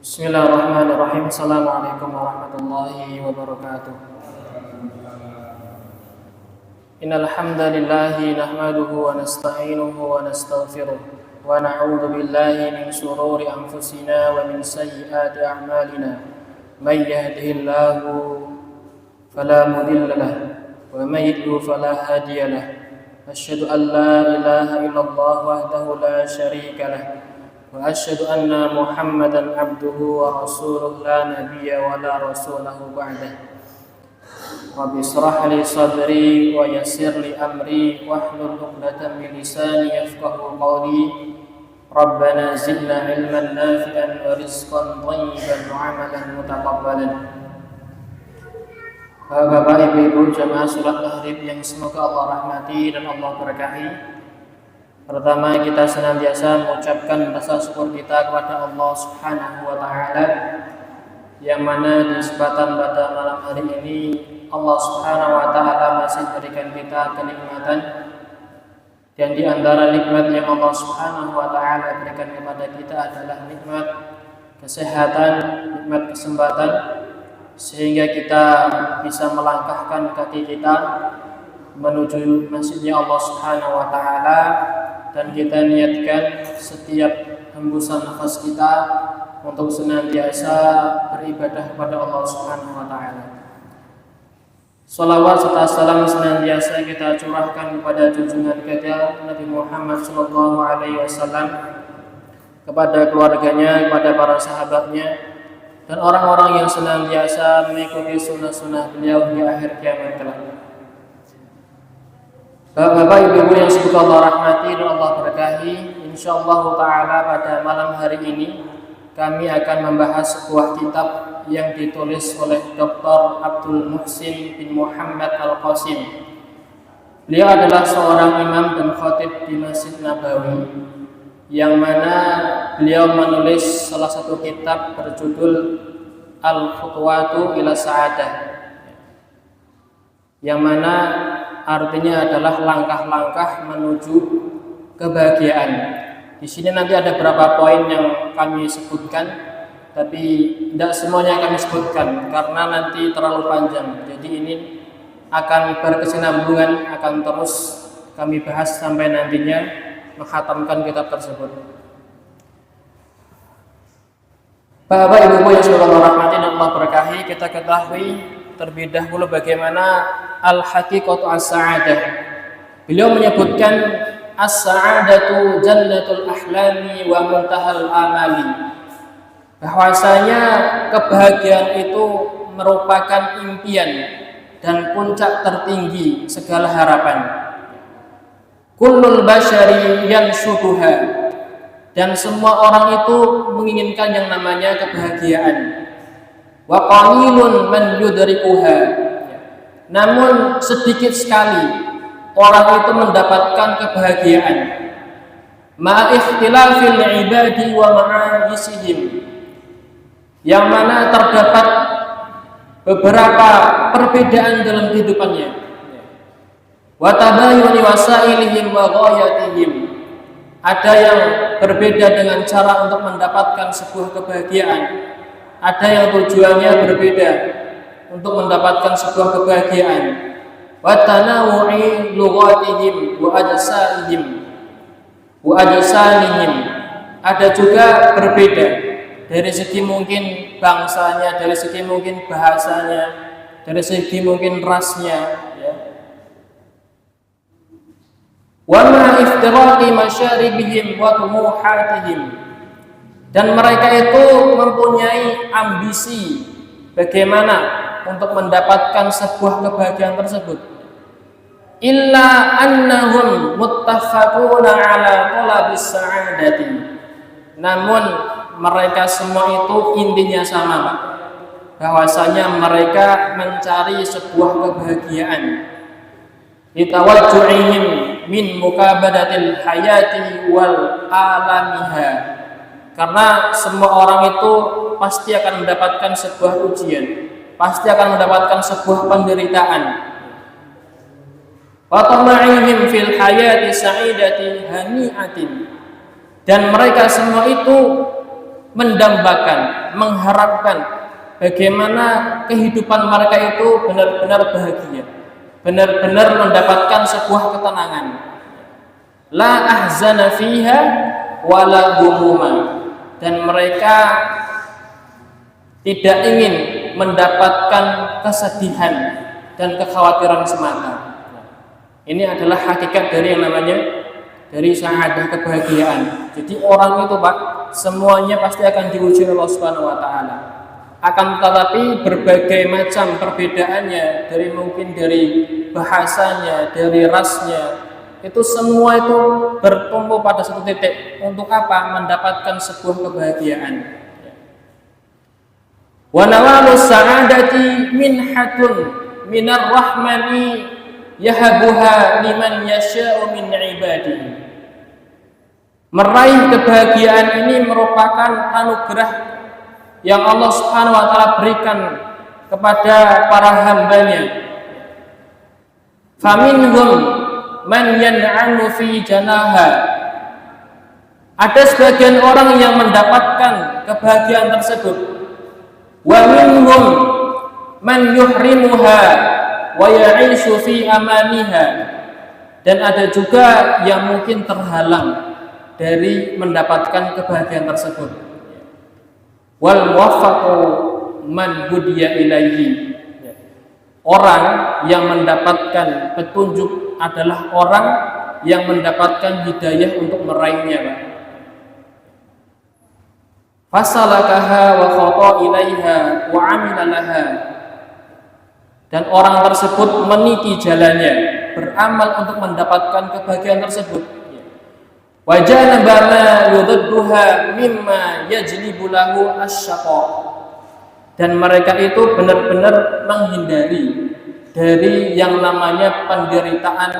Bismillahirrahmanirrahim. Assalamualaikum warahmatullahi wabarakatuh. Innal hamdalillahi nahmaduhu wa nasta'inuhu wa nastaghfiruh wa na'udzu billahi min shururi anfusina wa min sayyiati a'malina. May yahdihillahu fala mudilla lahu wa may yudlil fala hadiya lahu. Asyhadu an la ilaha illallah wahdahu la syarika lahu wa asyhadu anna Muhammadan abduhu wa rasuluhu la nabiyya wa la rasulahu ba'dah. Rabbi shrah li sadri wa yassir li amri wahlul 'uqdatam min lisani yafqahu qawli. Rabbana zidna ilman nafi'an wa rizqan thayyiban wa 'amalan mutaqabbalan. Bapak Ibu jamaah salat maghrib yang semoga Allah rahmati dan Allah berkahi. Pertama, kita senantiasa mengucapkan rasa syukur kita kepada Allah Subhanahu wa taala yang mana di kesempatan pada malam hari ini Allah Subhanahu wa taala masih berikan kita kenikmatan, dan di antara nikmat yang Allah Subhanahu wa taala berikan kepada kita adalah nikmat kesehatan, nikmat kesempatan, sehingga kita bisa melangkahkan kaki kita menuju masjidnya Allah Subhanahu wa taala, dan kita niatkan setiap hembusan nafas kita untuk senantiasa beribadah kepada Allah Subhanahu wa taala. Shalawat serta salam senantiasa kita curahkan kepada junjungan kita Nabi Muhammad sallallahu alaihi wasallam, kepada keluarganya, kepada para sahabatnya, dan orang-orang yang senantiasa mengikuti sunnah-sunnah beliau di akhir kiamat kelak. Bapak Ibu yang semoga Allah rahmati dan Allah berkahi, insyaallah taala pada malam hari ini kami akan membahas sebuah kitab yang ditulis oleh Dr. Abdul Muhsin bin Muhammad Al-Qasim. Beliau adalah seorang imam dan khatib di Masjid Nabawi, yang mana beliau menulis salah satu kitab berjudul Al-Khutuwatu ila Sa'adah, yang mana artinya adalah langkah-langkah menuju kebahagiaan. Di sini nanti ada beberapa poin yang kami sebutkan, tapi tidak semuanya kami sebutkan karena nanti terlalu panjang. Jadi ini akan berkesinambungan, akan terus kami bahas sampai nantinya menghatamkan kitab tersebut. Bapak Ibu yang semoga Allah rahmati dan Allah berkahi, kita ketahui terlebih dahulu bagaimana al-haqiqatu as-sa'adah. Beliau menyebutkan as-sa'adatu jannatul ahlami wa muntahal amali, bahwasanya kebahagiaan itu merupakan impian dan puncak tertinggi segala harapan. Kullul basyari yanshuduha, dan semua orang itu menginginkan yang namanya kebahagiaan. Wa qalilun man yudrikuha, namun sedikit sekali orang itu mendapatkan kebahagiaan. Ma ikhtilafil ibadi wa ma'ayisihim, yang mana terdapat beberapa perbedaan dalam kehidupannya. Wa tabayuni wasailihim wa ghayatihim, ada yang berbeda dengan cara untuk mendapatkan sebuah kebahagiaan, ada yang tujuannya berbeda untuk mendapatkan sebuah kebahagiaan. Wa tanawu'i lughatihim wa ajsanihim, ada juga berbeda dari segi mungkin bangsanya, dari segi mungkin bahasanya, dari segi mungkin rasnya, ya. Wa ma iftiraqi masyaribihim wa tumuhatihim, dan mereka itu mempunyai ambisi bagaimana untuk mendapatkan sebuah kebahagiaan tersebut. Illa annahum muttafaquna ala talabis sa'adati, namun mereka semua itu intinya sama, Pak, bahwasanya mereka mencari sebuah kebahagiaan. Litawajju'ihim min mukabadatil hayati wal alamiha, karena semua orang itu pasti akan mendapatkan sebuah ujian, pasti akan mendapatkan sebuah penderitaan. Wa tama'ihim fil hayati sa'idati hani'atin, dan mereka semua itu mendambakan, mengharapkan bagaimana kehidupan mereka itu benar-benar bahagia, benar-benar mendapatkan sebuah ketenangan. La ahzana fiha wala humuma, dan mereka tidak ingin mendapatkan kesedihan dan kekhawatiran semata. Ini adalah hakikat dari yang namanya dari sa'adah, kebahagiaan. Jadi orang itu Pak, semuanya pasti akan diuji Allah Subhanahu wa taala. Akan tetapi berbagai macam perbedaannya, dari mungkin dari bahasanya, dari rasnya, itu semua itu bertumpu pada satu titik. Untuk apa? Mendapatkan sebuah kebahagiaan. Wa nawalus sa'adati minhatun minar rahmani yahabuha liman yasha'u min ibadihi. Meraih kebahagiaan ini merupakan anugerah yang Allah Subhanahu wa taala berikan kepada para hambanya. Faminhum man yan'amu fi janaha. Ada sebagian orang yang mendapatkan kebahagiaan tersebut. Wa minhum man yuhrimuha wa ya'ishu fi amaniha. Dan ada juga yang mungkin terhalang dari mendapatkan kebahagiaan tersebut. Wal muwaffaqu man hudiya ilaihi. Orang yang mendapatkan petunjuk adalah orang yang mendapatkan hidayah untuk meraihnya. Fasalakaha wa khata ilaiha wa amila laha. Dan orang tersebut meniti jalannya, beramal untuk mendapatkan kebahagiaan tersebut. Wa janaba ma yudadduha mimma yajlibu lahu asyaqa. Dan mereka itu benar-benar menghindari dari yang namanya penderitaan,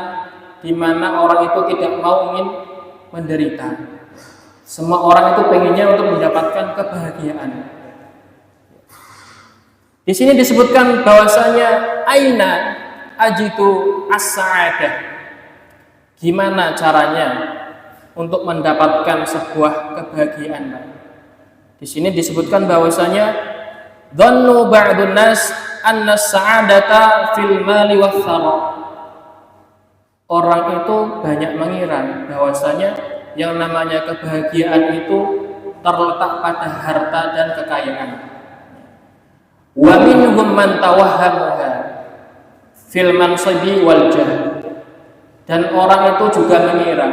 di mana orang itu tidak mau ingin menderita. Semua orang itu pengennya untuk mendapatkan kebahagiaan. Di sini disebutkan bahwasanya aina ajitu as-sa'adah. Gimana caranya untuk mendapatkan sebuah kebahagiaan? Di sini disebutkan bahwasanya dhannu ba'dun nas anna as-sa'adata fil mali wath thara. Orang itu banyak mengira bahwasanya yang namanya kebahagiaan itu terletak pada harta dan kekayaan. Wa minhum man tawahhamuha fil mansibi wal jah. Dan orang itu juga mengira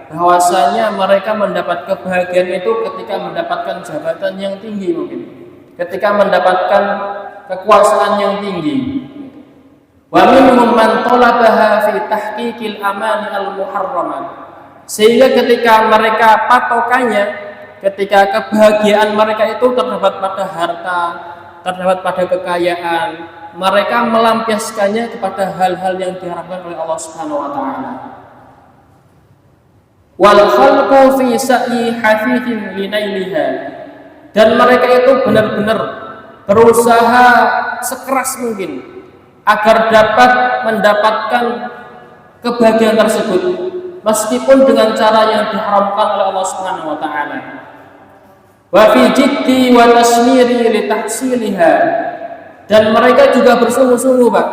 bahwasanya mereka mendapat kebahagiaan itu ketika mendapatkan jabatan yang tinggi, mungkin ketika mendapatkan kekuasaan yang tinggi. Wa minhum man talabaha fi tahqiqil amani al-muharramat. Sehingga ketika mereka patokannya, ketika kebahagiaan mereka itu terdapat pada harta, terdapat pada kekayaan, mereka melampiaskannya kepada hal-hal yang diharapkan oleh Allah Subhanahu wa taala. Wal khalqu fi sa'i hafifin linailiha. Dan mereka itu benar-benar berusaha sekeras mungkin agar dapat mendapatkan kebahagiaan tersebut, meskipun dengan cara yang diharamkan oleh Allah Subhanahu wa taala. Wa fi jiddi wa tasmiri li tahsiliha. Dan mereka juga bersungguh-sungguh, Pak.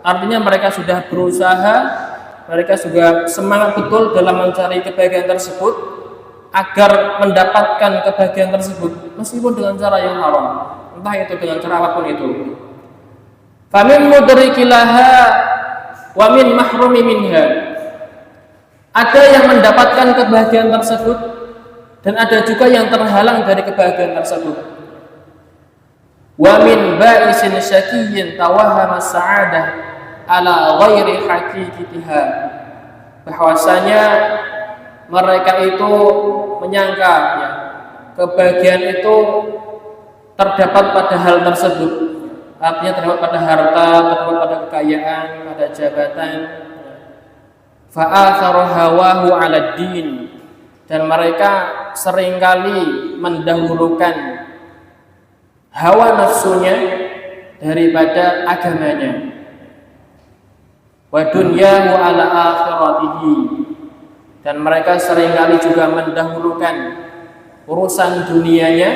Artinya mereka sudah berusaha, mereka juga semangat betul dalam mencari kebahagiaan tersebut agar mendapatkan kebahagiaan tersebut meskipun dengan cara yang haram, entah itu dengan cara apapun itu. Famin mudrikilaha wa min mahrumi minha. Ada yang mendapatkan kebahagiaan tersebut dan ada juga yang terhalang dari kebahagiaan tersebut. Wa min ba'isin syakiyyin tawahhama sa'adah ala ghairi haqiqatiha. Bahwasanya mereka itu menyangka ya, kebahagiaan itu terdapat pada hal tersebut. Artinya terdapat pada harta, terdapat pada kekayaan, pada jabatan. Fa'atharu hawahu 'ala din. Dan mereka seringkali mendahulukan hawa nafsunya daripada agamanya. Wa dunyahu 'ala akhiratihi. Dan mereka seringkali juga mendahulukan urusan dunianya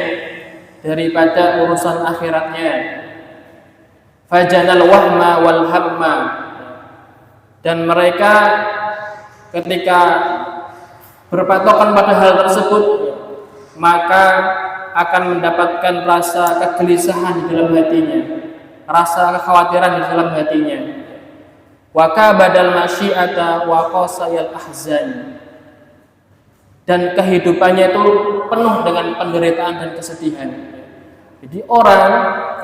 daripada urusan akhiratnya. Fajanal wahma wal hamma, dan mereka ketika berpatokan pada hal tersebut maka akan mendapatkan rasa kegelisahan di dalam hatinya, rasa kekhawatiran di dalam hatinya. Wa kabadal masyiata wa qasayal ahzan, dan kehidupannya itu penuh dengan penderitaan dan kesedihan. Jadi orang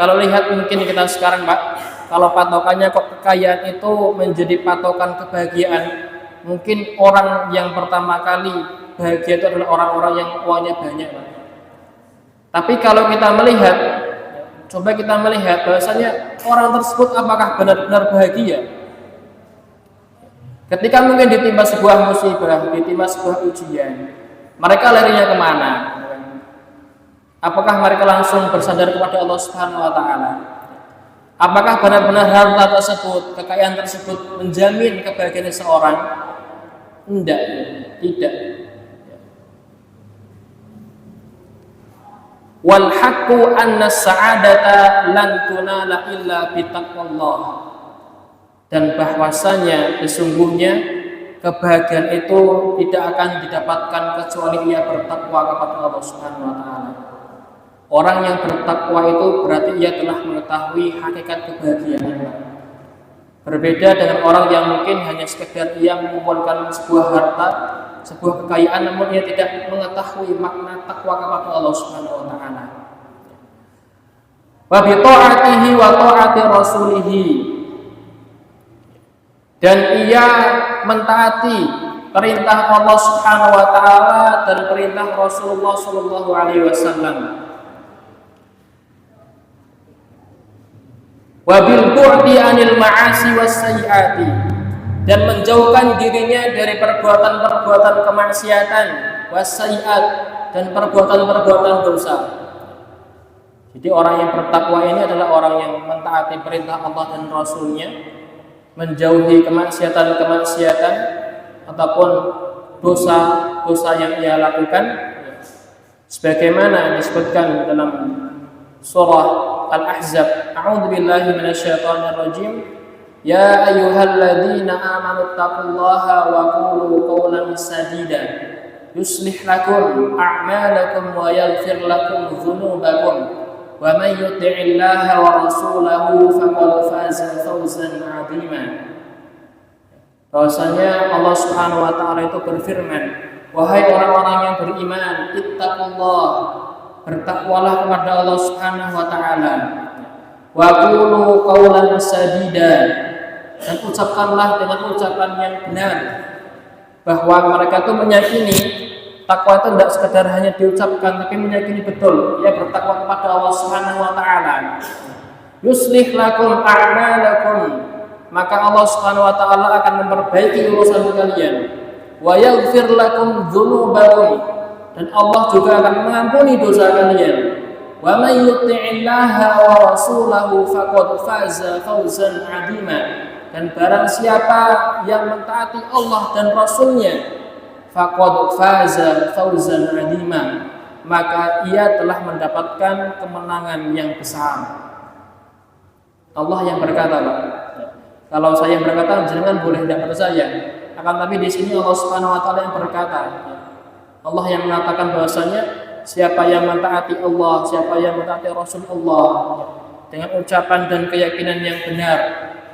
kalau lihat mungkin kita sekarang Pak, kalau patokannya kok kekayaan itu menjadi patokan kebahagiaan, mungkin orang yang pertama kali bahagia itu adalah orang-orang yang uangnya banyak Pak. Tapi kalau kita melihat, coba kita melihat bahwasanya orang tersebut apakah benar-benar bahagia? Ketika mungkin ditimpa sebuah musibah, ditimpa sebuah ujian, mereka larinya kemana? Apakah mereka langsung bersandar kepada Allah Subhanahu wa Ta'ala? Apakah benar-benar harta tersebut, kekayaan tersebut menjamin kebahagiaan seseorang? Tidak. Wal haqqu anna sa'adata lan tunala illa bitaqwallah. Dan bahwasanya sesungguhnya kebahagiaan itu tidak akan didapatkan kecuali ia bertakwa kepada Allah Subhanahu wa Ta'ala. Orang yang bertakwa itu berarti ia telah mengetahui hakikat kebahagiaan. Berbeda dengan orang yang mungkin hanya sekedar ia mengumpulkan sebuah harta, sebuah kekayaan, namun ia tidak mengetahui makna takwa kepada Allah Subhanahu wa Ta'ala. Wa bi ta'atihi wa ta'ati rasulihi, dan ia mentaati perintah Allah Subhanahu wa Ta'ala dan perintah Rasulullah sallallahu alaihi wasallam. Wa bil bu'di 'anil ma'asi was sayyiati, dan menjauhkan dirinya dari perbuatan-perbuatan kemaksiatan, was sayyiat, dan perbuatan-perbuatan dosa. Jadi orang yang bertakwa ini adalah orang yang mentaati perintah Allah dan Rasulnya, menjauhi kemaksiatan-kemaksiatan ataupun dosa-dosa yang ia lakukan, sebagaimana disebutkan dalam surah Al-Ahzab, a'udzubillahi minasyaitonir rajim, ya ayyuhalladzina amanu taqullaha wa qulu qawlan sadida yuslih lakum a'malakum wa yaghfir lakum dzunubakum wa may yuti'illaha wa rasulahu faqad faza fawzan 'azima. Bahwasanya Allah Subhanahu wa Ta'ala itu berfirman, wahai orang-orang yang beriman, ittaqullah, bertakwalah kepada Allah Subhanahu wa Ta'ala, wa qulu qawlan sadida, dan ucapkanlah dengan ucapan yang benar. Bahwa mereka itu meyakini takwa itu tidak sekedar hanya diucapkan, tapi meyakini betul ia bertakwa kepada Allah Subhanahu wa Ta'ala. Yuslih lakum a'malakum, maka Allah Subhanahu wa Ta'ala akan memperbaiki urusan kalian. Wa yaghfir lakum dzunubakum, dan Allah juga akan mengampuni dosa kalian. Wa may yuti'illaha wa rasulahu faqad faza fawzan 'azima, dan barang siapa yang mentaati Allah dan Rasulnya, faqad faza fawzan 'azima, maka ia telah mendapatkan kemenangan yang besar. Allah yang berkata, Pak. Kalau saya yang berkata, jangan boleh tidak percaya. Akan tapi di sini Allah Subhanahu wa Ta'ala yang berkata. Allah yang mengatakan bahwasanya siapa yang mentaati Allah, siapa yang mentaati Rasulullah dengan ucapan dan keyakinan yang benar,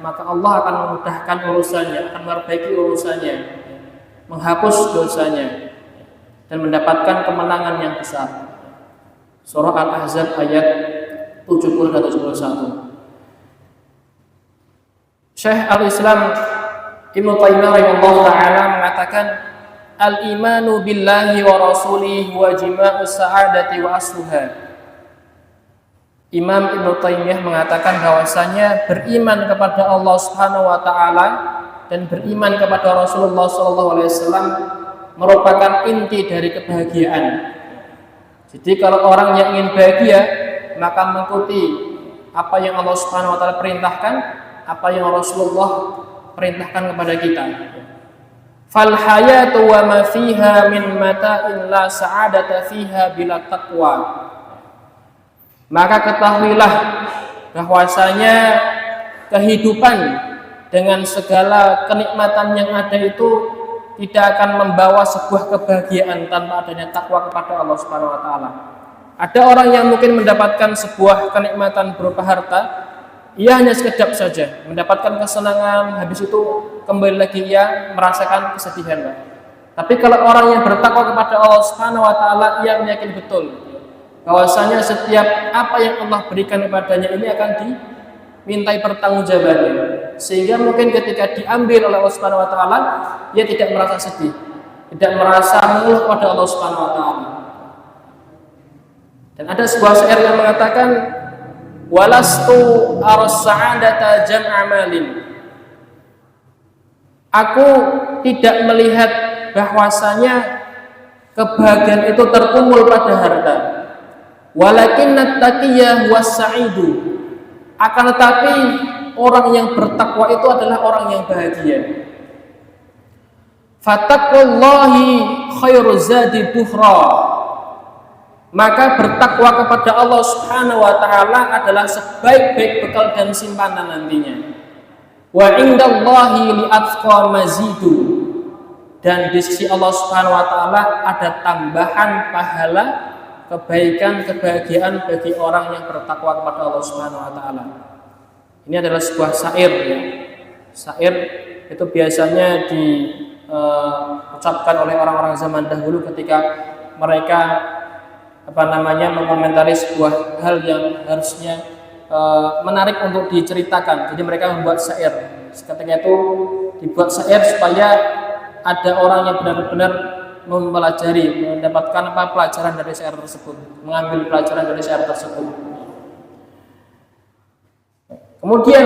maka Allah akan memudahkan urusannya, akan memperbaiki urusannya, menghapus dosanya, dan mendapatkan kemenangan yang besar. Surah Al-Ahzab ayat 70 dan 71. Syekh Al-Islam Ibnu Taimiyah rahimahullah ta'ala mengatakan, al-imanu billahi wa rasulihi wa jima'u sa'adati wa asluha. Imam Ibnu Taimiyah mengatakan bahwasanya beriman kepada Allah Subhanahu wa Ta'ala dan beriman kepada Rasulullah SAW merupakan inti dari kebahagiaan. Jadi kalau orang yang ingin bahagia, maka mengikuti apa yang Allah Subhanahu wa Ta'ala perintahkan, apa yang Rasulullah perintahkan kepada kita. Fal hayatu wa ma fiha min mata'in la sa'adata fiha bila taqwa. Maka ketahuilah bahwasanya kehidupan dengan segala kenikmatan yang ada itu tidak akan membawa sebuah kebahagiaan tanpa adanya takwa kepada Allah Subhanahu wa taala. Ada orang yang mungkin mendapatkan sebuah kenikmatan berupa harta, ia hanya sekejap saja mendapatkan kesenangan, habis itu kembali lagi ia merasakan kesedihan. Tapi kalau orang yang bertakwa kepada Allah Subhanahu wa taala, ia meyakini betul bahwasanya setiap apa yang Allah berikan kepadanya ini akan dimintai pertanggungjawabannya. Sehingga mungkin ketika diambil oleh Allah Subhanahu wa taala, ia tidak merasa sedih, tidak merasa mengeluh kepada Allah Subhanahu wa taala. Dan ada sebuah syair yang mengatakan, walastu aras-sa'adata jam'a malin. Aku tidak melihat bahwasanya kebahagiaan itu terkumpul pada harta. Walakinnat taqiyya was-sa'idu. Akan tetapi orang yang bertakwa itu adalah orang yang bahagia. Fattaqullahi khairu zadi buhra. Maka bertakwa kepada Allah Subhanahu wa taala adalah sebaik-baik bekal dan simpanan nantinya. Wa indallahi li'atqa mazidu. Dan di sisi Allah Subhanahu wa taala ada tambahan pahala kebaikan, kebahagiaan bagi orang yang bertakwa kepada Allah Subhanahu wa taala. Ini adalah sebuah syair ya. Syair itu biasanya diucapkan oleh orang-orang zaman dahulu ketika mereka mengomentari sebuah hal yang harusnya menarik untuk diceritakan. Jadi mereka membuat syair. Ketika itu dibuat syair supaya ada orang yang benar-benar mempelajari, mendapatkan pelajaran dari syair tersebut, mengambil pelajaran dari syair tersebut. Kemudian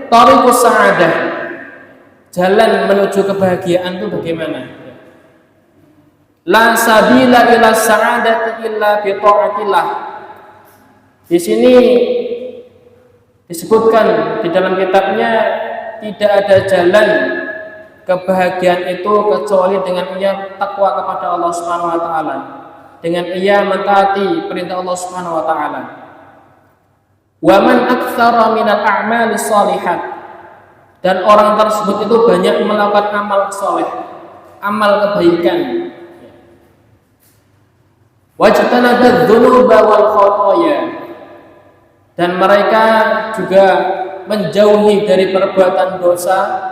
thariqus sa'adah, jalan menuju kebahagiaan itu bagaimana? La sabila ila sa'adati illa bi ta'atillah. Di sini disebutkan di dalam kitabnya tidak ada jalan kebahagiaan itu kecuali dengan ia takwa kepada Allah Subhanahu wa taala, dengan ia mentaati perintah Allah Subhanahu wa taala. Wa man aktsara minal a'mali shalihat, dan orang tersebut itu banyak melakukan amal saleh, amal kebaikan. Wajtanabadz dzunuba wal khotoya, dan mereka juga menjauhi dari perbuatan dosa,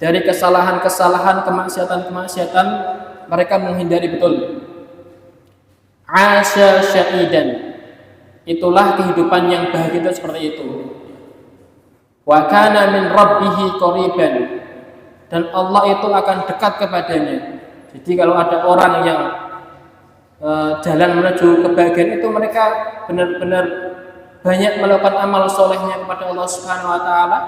dari kesalahan-kesalahan, kemaksiatan-kemaksiatan, mereka menghindari betul. Asya syahidan, itulah kehidupan yang bahagia itu seperti itu. Wa kana min rabbihi qariban, dan Allah itu akan dekat kepadanya. Jadi kalau ada orang yang jalan menuju kebahagiaan itu, mereka benar-benar banyak melakukan amal solehnya kepada Allah Subhanahu wa taala,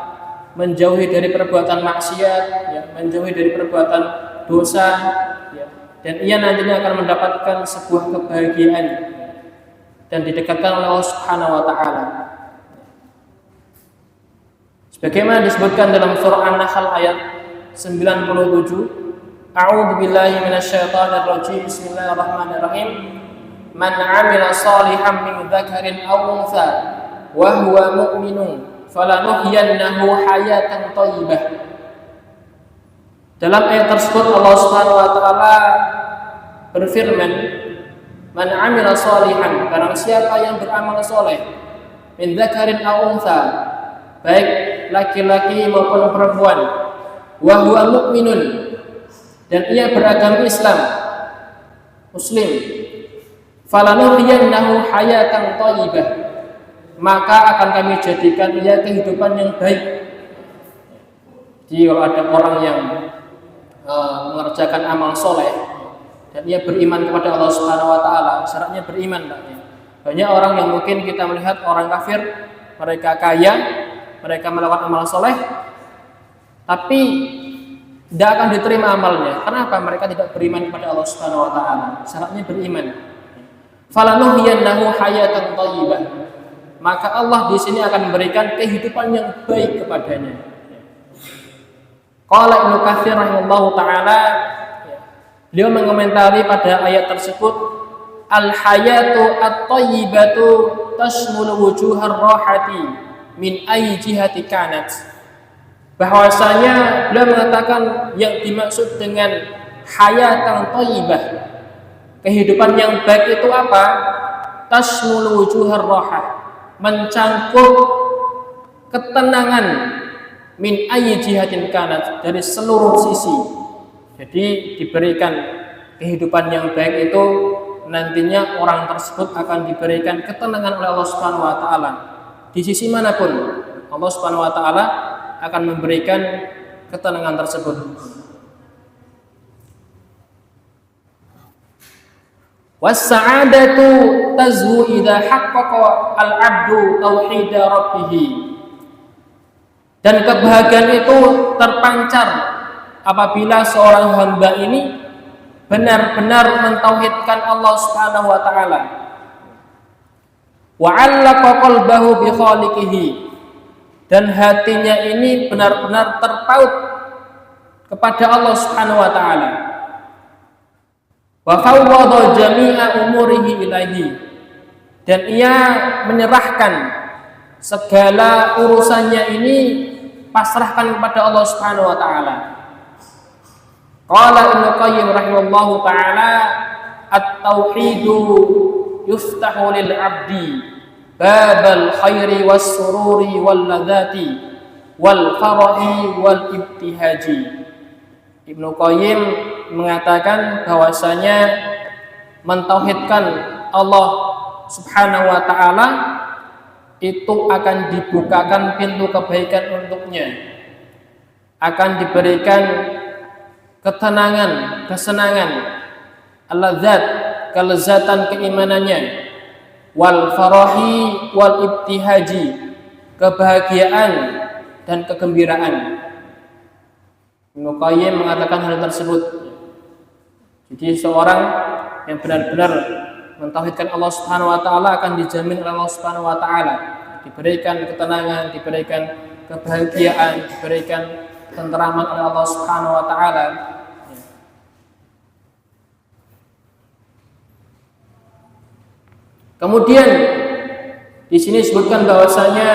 menjauhi dari perbuatan maksiat, ya, menjauhi dari perbuatan dosa, ya, dan ia nantinya akan mendapatkan sebuah kebahagiaan dan didekatkan oleh Allah Subhanahu wa taala. Sebagaimana disebutkan dalam surah An-Nahl ayat 97, A'udzu billahi minasyaitonir rajim. Bismillahirrahmanirrahim. Man 'amila shalihan min dzakarin aw untha wa huwa mu'minun falanuhyiyannahu hayatan thayyibah. Dalam ayat tersebut Allah Subhanahu wa taala berfirman, man 'amila shalihan, barang siapa yang beramal saleh, min dzakarin aw untha, baik laki-laki maupun perempuan, wa huwa mu'minun, dan ia beragama Islam, Muslim, falanuhyiyannahu hayatan thayyibah, maka akan kami jadikan ia kehidupan yang baik. Jadi kalau ada orang yang mengerjakan amal soleh dan ia beriman kepada Allah Subhanahu wa taala, syaratnya beriman, Pak. Banyak orang yang mungkin kita melihat orang kafir, mereka kaya, mereka melakukan amal soleh, tapi tidak akan diterima amalnya. Kenapa? Mereka tidak beriman kepada Allah Subhanahu wa taala. Syaratnya beriman. Falanuhyiyannahu hayatan thayyibah, maka Allah di sini akan memberikan kehidupan yang baik kepadanya. Qala Ibnu Katsir rahimahullahu taala, beliau mengomentari pada ayat tersebut, al-hayatu at-thayyibatu tashmulu wujuhar rahati min ayyi jihati kanat. Bahwasanya beliau mengatakan yang dimaksud dengan hayatan thayyibah, kehidupan yang baik itu apa? Tashmulu wujuhar rahah, mencangkup ketenangan min ayyi jihatin kanat, dari seluruh sisi. Jadi diberikan kehidupan yang baik itu nantinya orang tersebut akan diberikan ketenangan oleh Allah Subhanahu wa taala. Di sisi manapun Allah Subhanahu wa taala akan memberikan ketenangan tersebut. Was-sa'adatu tazhu idza haqqaqa al-'abdu tauhid rabbih. Dan kebahagiaan itu terpancar apabila seorang hamba ini benar-benar mentauhidkan Allah Subhanahu wa taala. Wa 'allaqa qalbahu bi khaliqihi, dan hatinya ini benar-benar terpaut kepada Allah Subhanahu wa taala. Wa fawwadha jami'a umurihi ilaihi, dan ia menyerahkan segala urusannya ini, pasrahkan kepada Allah Subhanahu wa taala. Qala Ibnu Qayyim rahimahullahu taala, at-tauhidu yuftahu lil 'abdi babal khairi was sururi wal ladzati wal farahi wal ibtihaji. Ibnu Qayyim mengatakan bahwasanya mentauhidkan Allah Subhanahu wa taala itu akan dibukakan pintu kebaikan untuknya, akan diberikan ketenangan, kesenangan, al-ladzat, kelezatan keimanannya, wal farahi wal ibtihaji, kebahagiaan dan kegembiraan. Ibnu Qayyim mengatakan hal tersebut. Jadi seorang yang benar-benar mentauhidkan Allah Subhanahu wa taala akan dijamin oleh Allah Subhanahu wa taala, diberikan ketenangan, diberikan kebahagiaan, diberikan ketenteraman oleh Allah Subhanahu wa taala. Kemudian di sini disebutkan bahwasanya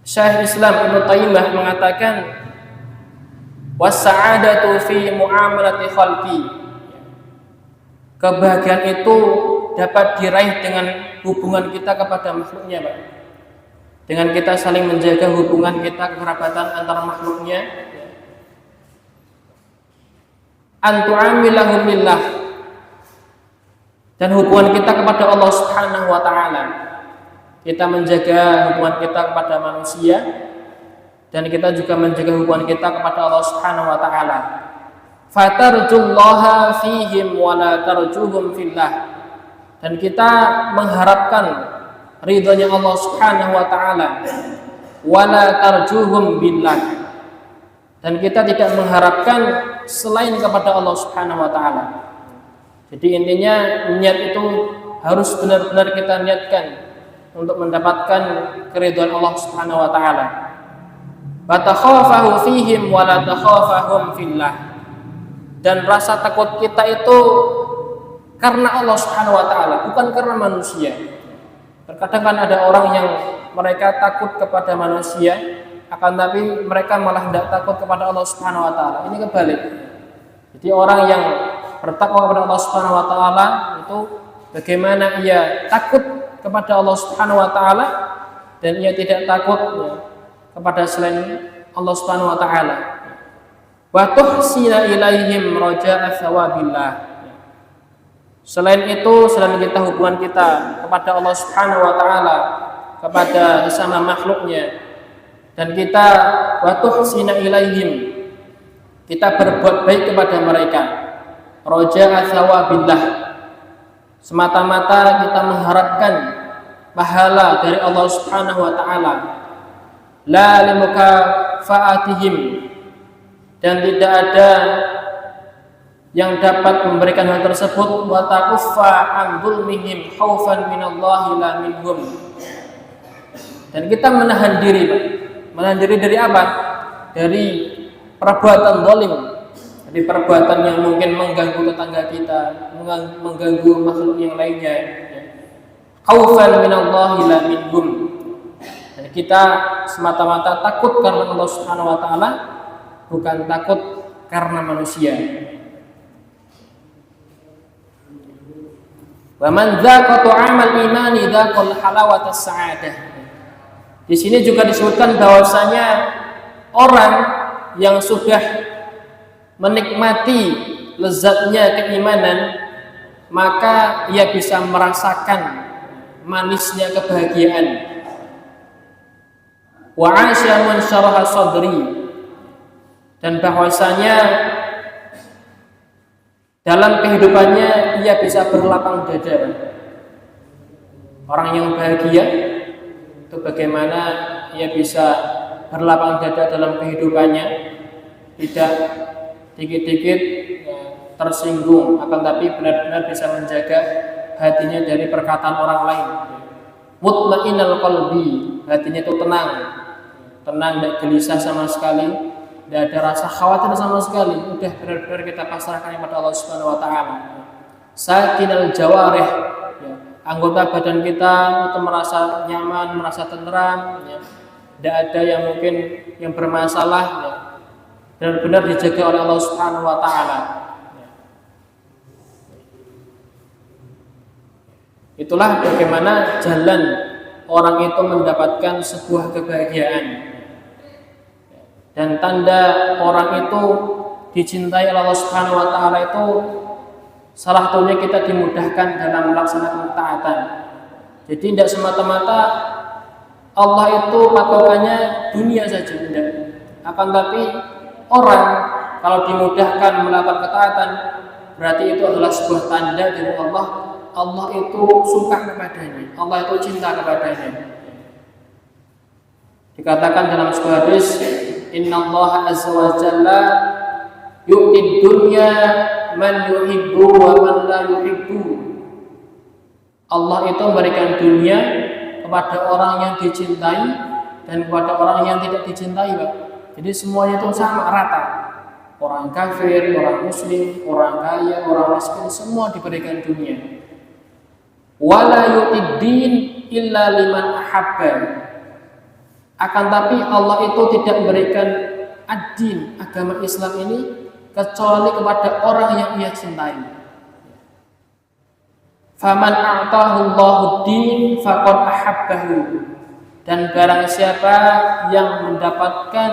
Syekh Islam Ibnu Taimiyah mengatakan, was-sa'adatu fi muamalati khalqi, kebahagiaan itu dapat diraih dengan hubungan kita kepada makhluknya, Pak. Dengan kita saling menjaga hubungan kita, kekerabatan antara makhluknya. Antu'amilahum lillah, dan hubungan kita kepada Allah Subhanahu wa taala. Kita menjaga hubungan kita kepada manusia, dan kita juga menjaga hubungan kita kepada Allah Subhanahu wa taala. Fatarjullaha fihim wa la tarjuhum fillah, dan kita mengharapkan ridhonya Allah Subhanahu wa taala, wa la tarjuhum billah, dan kita tidak mengharapkan selain kepada Allah Subhanahu wa taala. Jadi intinya niat itu harus benar-benar kita niatkan untuk mendapatkan keridhaan Allah Subhanahu wa taala. Wa takhafahu fihim wa la takhafahum fillah, dan rasa takut kita itu karena Allah Subhanahu wa taala, bukan karena manusia. Terkadang kan ada orang yang mereka takut kepada manusia, akan tapi mereka malah tidak takut kepada Allah Subhanahu wa taala. Ini kebalik. Jadi orang yang bertakwa kepada Allah Subhanahu wa taala itu bagaimana ia takut kepada Allah Subhanahu wa taala dan ia tidak takut kepada selain Allah Subhanahu wa taala. Wa tuhsina ilaihim raja'a thawabillah. Selain itu, selain kita hubungan kita kepada Allah Subhanahu wa taala, kepada sesama makhluknya, dan kita wa tuhsina ilaihim, kita berbuat baik kepada mereka, raja'a thawabillah, semata-mata kita mengharapkan pahala dari Allah Subhanahu wa taala, la limukafaatihim, dan tidak ada yang dapat memberikan hal tersebut, wa taquffa an dzulmihim khaufan minallahi la minhum, Dan kita menahan diri, Pak. Menahan diri dari apa? Dari perbuatan zalim, dari perbuatan yang mungkin mengganggu tetangga kita, mengganggu makhluk yang lainnya. Khaufan minallahi la minhum. Dan kita semata-mata takut karena Allah Subhanahu wa taala, bukan takut karena manusia. Wa man dzaqa ta'amal imani dzaqal halawatas sa'adah. Di sini juga disebutkan bahwasanya orang yang sudah menikmati lezatnya keimanan, maka ia bisa merasakan manisnya kebahagiaan. Wa 'asya man syaraha sadri, dan bahwasanya dalam kehidupannya ia bisa berlapang dada. Orang yang bahagia itu bagaimana ia bisa berlapang dada dalam kehidupannya, tidak dikit-dikit tersinggung, akan tapi benar-benar bisa menjaga hatinya dari perkataan orang lain. Mutmainnal qalbi, hatinya itu tenang, tidak gelisah sama sekali, tidak ada rasa khawatir sama sekali. Udah benar-benar kita pasrahkan kepada Allah Subhanahu wa taala. Sakinal jawarih, anggota badan kita itu merasa nyaman, merasa tenteram, tidak ada yang mungkin yang bermasalah, benar-benar dijaga oleh Allah Subhanahu wa taala. Itulah bagaimana jalan orang itu mendapatkan sebuah kebahagiaan. Dan tanda orang itu dicintai oleh Allah Subhanahu wa taala itu salah satunya kita dimudahkan dalam melaksanakan ketaatan. Jadi tidak semata-mata Allah itu patokannya dunia saja, tidak. Akan tapi orang kalau dimudahkan melakukan ketaatan, berarti itu adalah sebuah tanda dari Allah. Allah itu suka kepadanya, Allah itu cinta kepadanya. Dikatakan dalam sebuah hadis, Innallaha azza wa jalla yu'tid dunya man yuhibbu wa man la yuhibbu. Allah itu memberikan dunia kepada orang yang dicintai dan kepada orang yang tidak dicintai, Pak. Jadi semuanya itu sama, rata. Orang kafir, orang muslim, orang kaya, orang miskin, semua diberikan dunia. Wala yu'tid din illa liman ahabba. Akan tapi Allah itu tidak memberikan ad-din, agama Islam ini, kecuali kepada orang yang ia cintai. Faman a'tahu Allahu din faqad ahabbahu. Dan barang siapa yang mendapatkan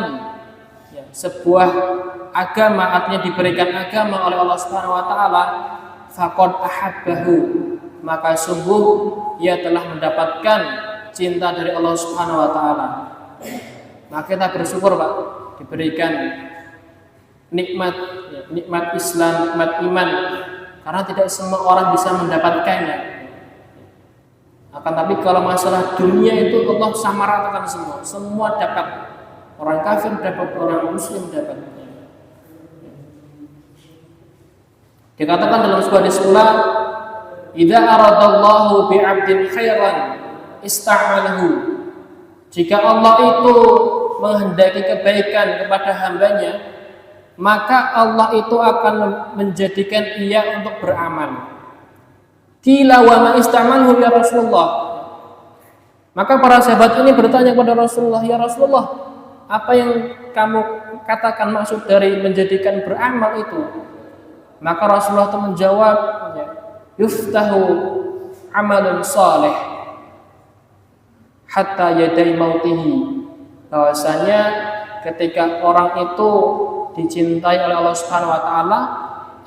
sebuah agama, artinya diberikan agama oleh Allah Subhanahu wa taala, faqad ahabbahu, maka sungguh ia telah mendapatkan cinta dari Allah Subhanahu wa taala. Maka kita bersyukur, Pak, diberikan nikmat Islam, nikmat iman, karena tidak semua orang bisa mendapatkannya. Akan tapi kalau masalah dunia itu Allah samaratakan semua dapat. Orang kafir dapat, orang muslim dapat. Dikatakan dalam sebuah hadis pula, idza aradallahu bi'abdin khairan ista'malahu. Jika Allah itu menghendaki kebaikan kepada hambanya, maka Allah itu akan menjadikan ia untuk beramal. Qila wa ma ista'malahu ya Rasulullah. Maka para sahabat ini bertanya kepada Rasulullah, ya Rasulullah, apa yang kamu katakan maksud dari menjadikan beramal itu? Maka Rasulullah itu menjawab, yuftahu amalun salih hatta yadai mautihi. Bahwasanya ketika orang itu dicintai oleh Allah Subhanahu wa taala,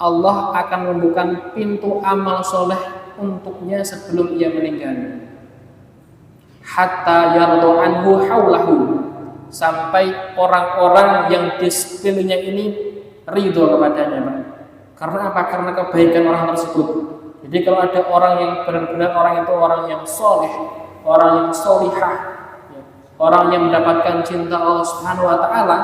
Allah akan membuka pintu amal soleh untuknya sebelum ia meninggal. Hatta yardu anhu haulahu, sampai orang-orang yang di sekelilingnya ini ridho kepadanya, Pak. Karena apa? Karena kebaikan orang tersebut. Jadi kalau ada orang yang benar-benar orang itu orang yang soleh, orang yang solihah, orang yang mendapatkan cinta Allah Subhanahu wa taala,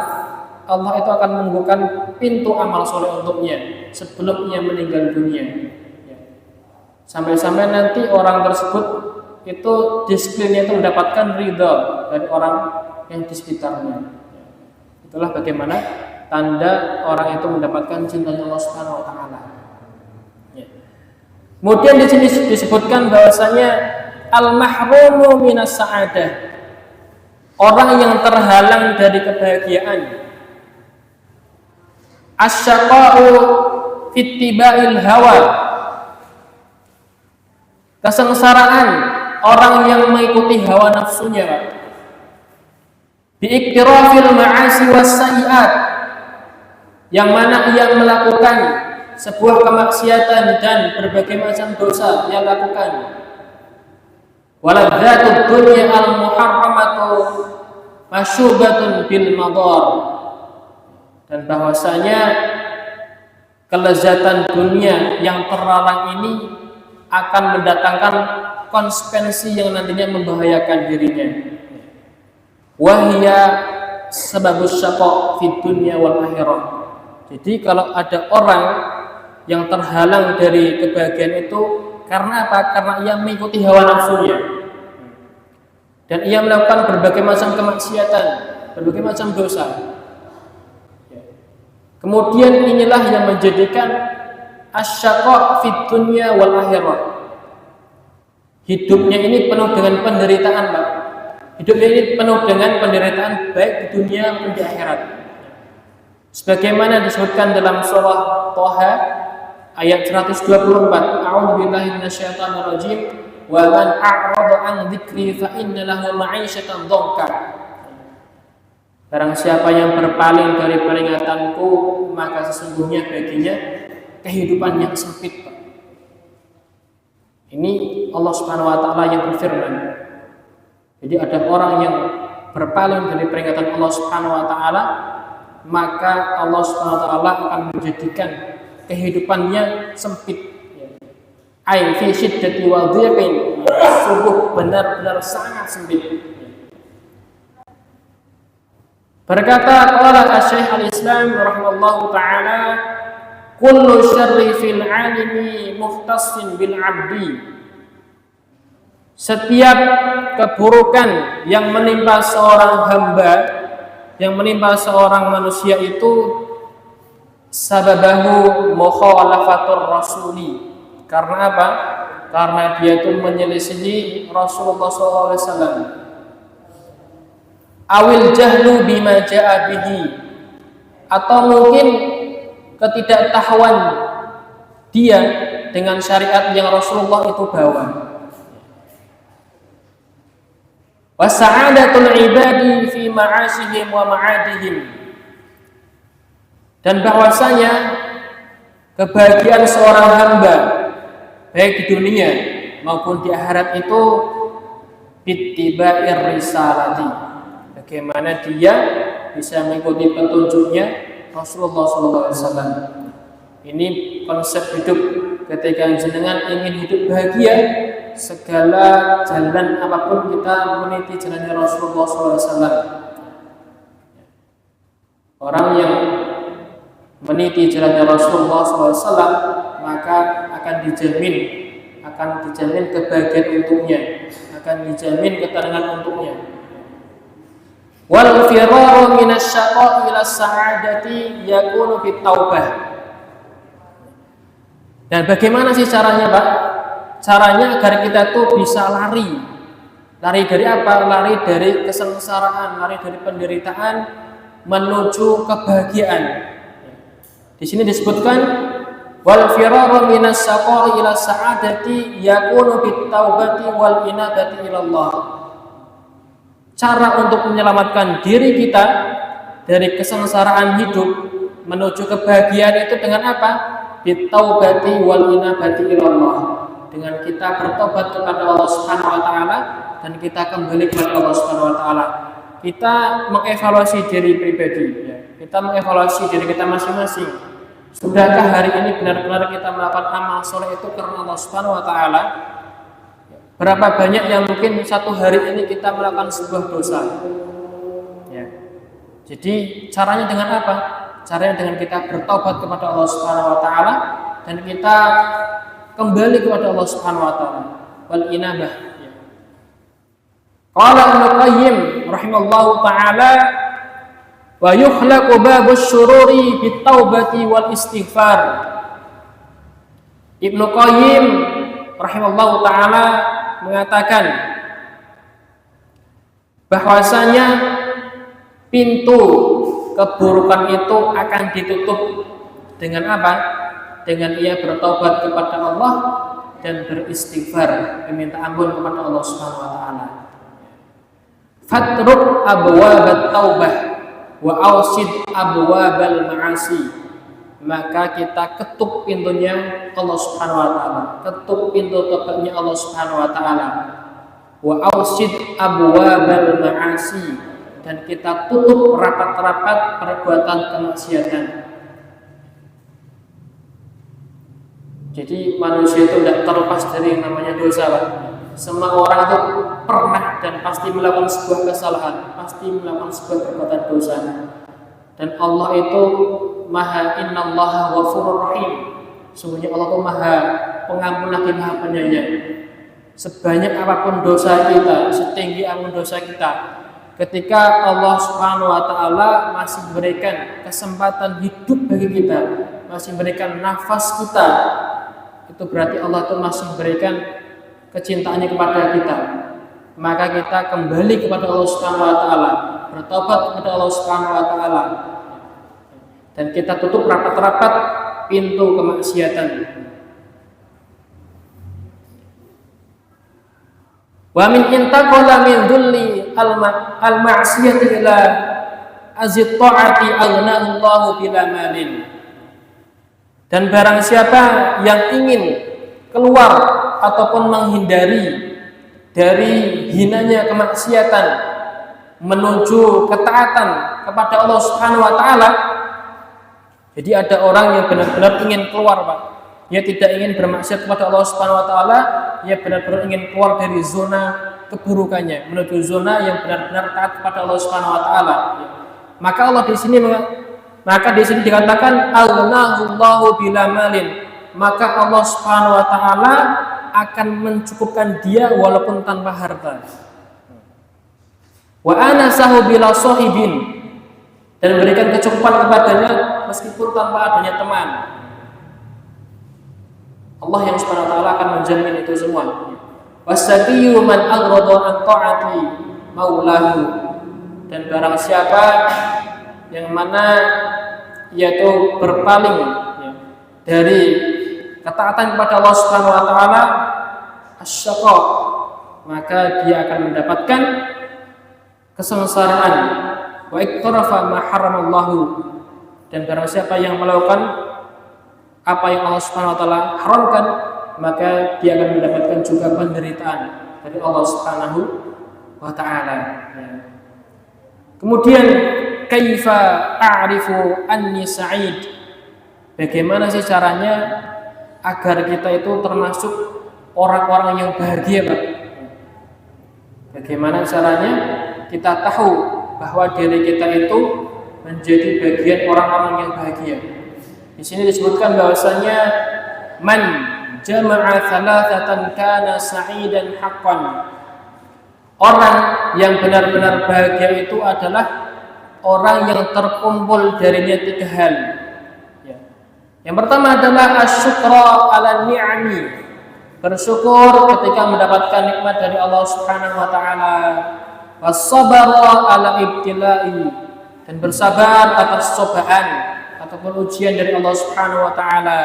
Allah itu akan membuka pintu amal soleh untuknya sebelum ia meninggal dunia. Sampai-sampai nanti orang tersebut itu di sekelilingnya itu mendapatkan ridha, dari orang yang di sekitarnya. Itulah bagaimana tanda orang itu mendapatkan cintanya Allah Subhanahu wa taala. Kemudian di sini disebutkan bahwasanya al-mahrumu minas sa'adah. Orang yang terhalang dari kebahagiaan. Asyaqa'u fittiba'il hawa. Kesengsaraan orang yang mengikuti hawa nafsunya, Pak. Biiktirafil ma'asi was-sayyi'at. Yang mana ia melakukan sebuah kemaksiatan dan berbagai macam dosa yang lakukan. Waladzatud dunya al-muharramatu masyubatun bil madar. Dan bahwasanya kelezatan dunia yang terlarang ini akan mendatangkan konsekuensi yang nantinya membahayakan dirinya. Wahia sebabus syaqa fid dunya wal akhirah. Jadi kalau ada orang yang terhalang dari kebahagiaan itu karena apa? Karena ia mengikuti hawa nafsunya dan ia melakukan berbagai macam kemaksiatan, berbagai macam dosa. Kemudian inilah yang menjadikan asyaqa fid dunya wal akhirah. Hidupnya ini penuh dengan penderitaan, Pak. Hidupnya ini penuh dengan penderitaan baik di dunia maupun di akhirat. Sebagaimana disebutkan dalam surah Thaha ayat 124, a'udzubillahi minasyaitonirrajim, wa man a'rada an dzikri fa inna lahu ma'isyatan dhanka. Barang siapa yang berpaling dari peringatanku, maka sesungguhnya baginya kehidupan yang sempit. Ini Allah Subhanahu wa taala yang berfirman. Jadi ada orang yang berpaling dari peringatan Allah Subhanahu wa taala, maka Allah Subhanahu wa taala akan menjadikan kehidupannya sempit. Ai fi syiddati wa dhiqin, sungguh benar-benar sangat sempit. Berkata qala Asy-Syaikh Al-Islam rahimallahu taala, kullu syarri fil 'alimi mukhtassin bil 'abdi. Setiap keburukan yang menimpa seorang hamba, yang menimpa seorang manusia itu sababahu mukhalafatur rasuli. Karena apa? Karena dia itu menyelisihi Rasulullah SAW. Awil jahlu bima ja'a bihi, atau mungkin ketidaktahuan dia dengan syariat yang Rasulullah itu bawa. Wa sa'adatul ibadi fi ma'asihim wa ma'adihim. Dan bahwasanya kebahagiaan seorang hamba baik di dunia maupun di akhirat itu bittiba'ir risalati. Bagaimana dia bisa mengikuti petunjuknya Rasulullah SAW. Ini konsep hidup. Ketika jenengan ingin hidup bahagia, segala jalan apapun kita meniti jalannya Rasulullah SAW. Orang yang meniti jalannya Rasulullah SAW, maka akan dijamin kebahagiaan untuknya, akan dijamin ketenangan untuknya. Wal firaru minasyaqa'i ila sa'adati yakunu fit taubah. Dan bagaimana sih caranya, Pak? Caranya agar kita tuh bisa lari. Lari dari apa? Lari dari kesengsaraan, lari dari penderitaan menuju kebahagiaan. Di sini disebutkan wal firaru minasyaqa'i ila sa'adati yakunu fit taubati wal inabati ila Allah. Cara untuk menyelamatkan diri kita dari kesengsaraan hidup menuju kebahagiaan itu dengan apa? Bitaubati wal inabati ilallah. Dengan kita bertobat kepada Allah Subhanahu wa taala dan kita kembali kepada Allah Subhanahu wa taala. Kita mengevaluasi diri pribadi, ya. Kita mengevaluasi diri kita masing-masing. Sudahkah hari ini benar-benar kita melakukan amal soleh itu karena Allah Subhanahu wa taala? Berapa banyak yang mungkin satu hari ini kita melakukan sebuah dosa, ya. Jadi caranya dengan apa? Caranya dengan kita bertobat kepada Allah Subhanahu wa taala dan kita kembali kepada Allah Subhanahu wa taala. Wal inabah, ya. Qala Ibnu Qayyim rahimallahu taala wa yukhlaqu babus syururi bitaubati wal istighfar. Ibnu Qayyim rahimallahu taala mengatakan bahwasanya pintu keburukan itu akan ditutup dengan apa? Dengan ia bertobat kepada Allah dan beristighfar, meminta ampun kepada Allah Subhanahu wa taala. Fatruk abwabat taubah wa ausid abwabal ma'asi. Maka kita ketuk pintunya Allah Subhanahu wa taala, ketuk pintu tobatnya Allah Subhanahu wa taala. Wa ausid abwabal ma'asi, dan kita tutup rapat-rapat perbuatan kemaksiatan. Jadi manusia itu tidak terlepas dari yang namanya dosa, Pak. Semua orang itu pernah dan pasti melakukan sebuah kesalahan, pasti melakukan sebuah perbuatan dosa. Dan Allah itu Maha Innallaha Ghafurur Rahim. Sungguhnya Allah itu Maha Pengampun lagi Maha Penyayang. Sebanyak apapun dosa kita, setinggi apapun dosa kita, ketika Allah Subhanahu wa taala masih memberikan kesempatan hidup bagi kita, masih memberikan nafas kita, itu berarti Allah itu masih memberikan kecintaannya kepada kita. Maka kita kembali kepada Allah Subhanahu wa taala, bertobat kepada Allah Subhanahu wa taala, dan kita tutup rapat-rapat pintu kemaksiatan. Wa min intaqala min dhulli al-ma'siyati ila azit ta'ati aghnallahu bila malin. Dan barang siapa yang ingin keluar ataupun menghindari dari hinanya kemaksiatan menuju ketaatan kepada Allah Subhanahu wa taala. Jadi ada orang yang benar-benar ingin keluar, Pak. Dia tidak ingin bermaksiat kepada Allah Subhanahu wa taala, dia benar-benar ingin keluar dari zona keburukannya menuju zona yang benar-benar taat kepada Allah Subhanahu wa taala. Maka di sini dikatakan aghnahullahu bila malin. Maka Allah Subhanahu wa taala akan mencukupkan dia walaupun tanpa harta. Wa anasahu bila sahibin, dan memberikan kecukupan kepadanya meskipun tanpa adanya teman. Allah yang Subhanahu wa taala akan menjamin itu semua. Wasaqiyyu man aghrada an ta'ati maulahu, dan barang siapa yang mana yaitu berpaling dari ketaatan kepada Allah Subhanahu wa taala, asyaqa, maka dia akan mendapatkan kesengsaraan. Wa iqtarafa ma haramallahu, dan barang siapa yang melakukan apa yang Allah Subhanahu wa taala haramkan, maka dia akan mendapatkan juga penderitaan dari Allah Subhanahu wa taala. Kemudian kaifa a'rifu anni sa'id? Bagaimana sih caranya agar kita itu termasuk orang-orang yang bahagia, Pak? Bagaimana caranya kita tahu bahwa diri kita itu menjadi bagian orang-orang yang bahagia? Di sini disebutkan bahwasanya man jama'a thalathatan kana sa'idan haqqan. Orang yang benar-benar bahagia itu adalah orang yang terkumpul darinya tiga hal. Yang pertama adalah asyukra ala ni'ami, bersyukur ketika mendapatkan nikmat dari Allah Subhanahu wa taala. Was-sabara ala ibtila'i, dan bersabar atas cobaan ataupun ujian dari Allah Subhanahu wa taala.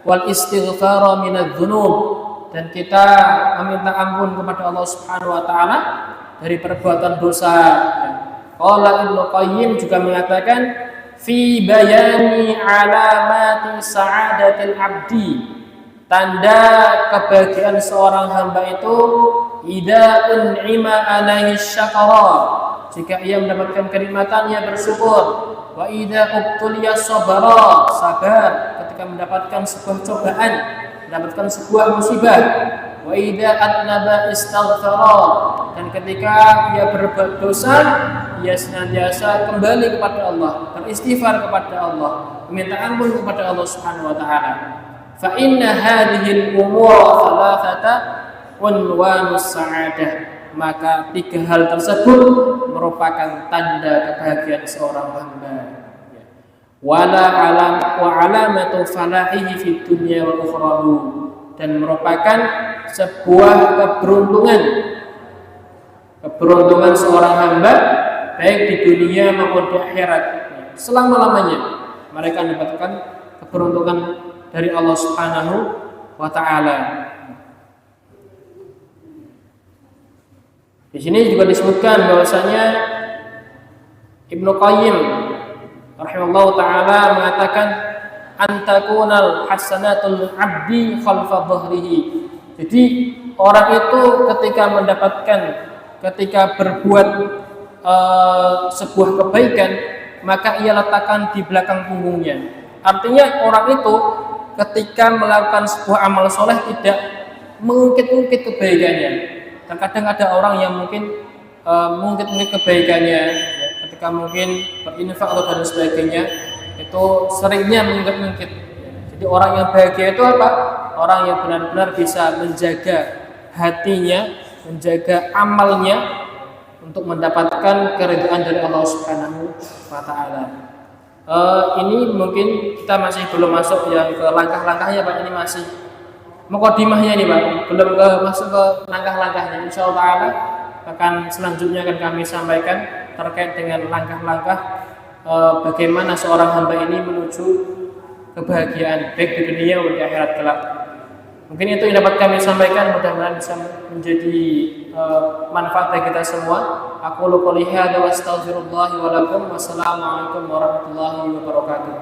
Wal istighfara minadz-dzunub, dan kita meminta ampun kepada Allah Subhanahu wa taala dari perbuatan dosa. Qala Ibnu Qayyim juga mengatakan fi bayani alamati sa'adatil abdi, tanda kebahagiaan seorang hamba itu idza un'ima alaihi syakara, jika ia mendapatkan kenikmatan ia bersyukur. Wa idza ubtuliya sabara, sabar ketika mendapatkan sebuah cobaan, mendapatkan sebuah musibah. Wa idza atnaba istaghfara, dan ketika ia berbuat dosa ia senantiasa kembali kepada Allah, beristighfar kepada Allah, meminta ampun kepada Allah Subhanahu wa taala. Fa inna hadhihi al-umur thalathata unwanus sa'adah, maka tiga hal tersebut merupakan tanda kebahagiaan seorang hamba. Wa alamatu falahihi fid dunya wal ukhra, dan merupakan sebuah keberuntungan seorang hamba baik di dunia maupun di akhirat. Selama-lamanya mereka mendapatkan keberuntungan dari Allah Subhanahu wa taala. Di sini juga disebutkan bahwasanya Ibnu Qayyim rahimahullahu taala mengatakan antakunal hasanatul abdi khalfa dhahrihi. Jadi orang itu ketika berbuat sebuah kebaikan, maka ia letakkan di belakang punggungnya. Artinya orang itu ketika melakukan sebuah amal soleh tidak mengungkit-ungkit kebaikannya. Terkadang ada orang yang mungkin mengungkit-ungkit kebaikannya, ya, ketika mungkin berinfak atau dan sebagainya, itu seringnya mengungkit-ungkit. Jadi orang yang bahagia itu apa? Orang yang benar-benar bisa menjaga hatinya, menjaga amalnya untuk mendapatkan keridhaan dari Allah Subhanahu wa taala. Ini mungkin kita masih belum masuk yang ke langkah-langkahnya, Pak. Ini masih mukadimahnya nih, Pak. Belum masuk ke langkah-langkahnya. Insyaallah taala akan selanjutnya akan kami sampaikan terkait dengan langkah-langkah bagaimana seorang hamba ini menuju kebahagiaan baik di dunia maupun di akhirat kelak. Mungkin itu yang dapat kami sampaikan, mudah-mudahan bisa menjadi manfaat bagi kita semua. Aku qouli hadza wa astaghfirullah wa lakum. Wassalamualaikum warahmatullahi wabarakatuh.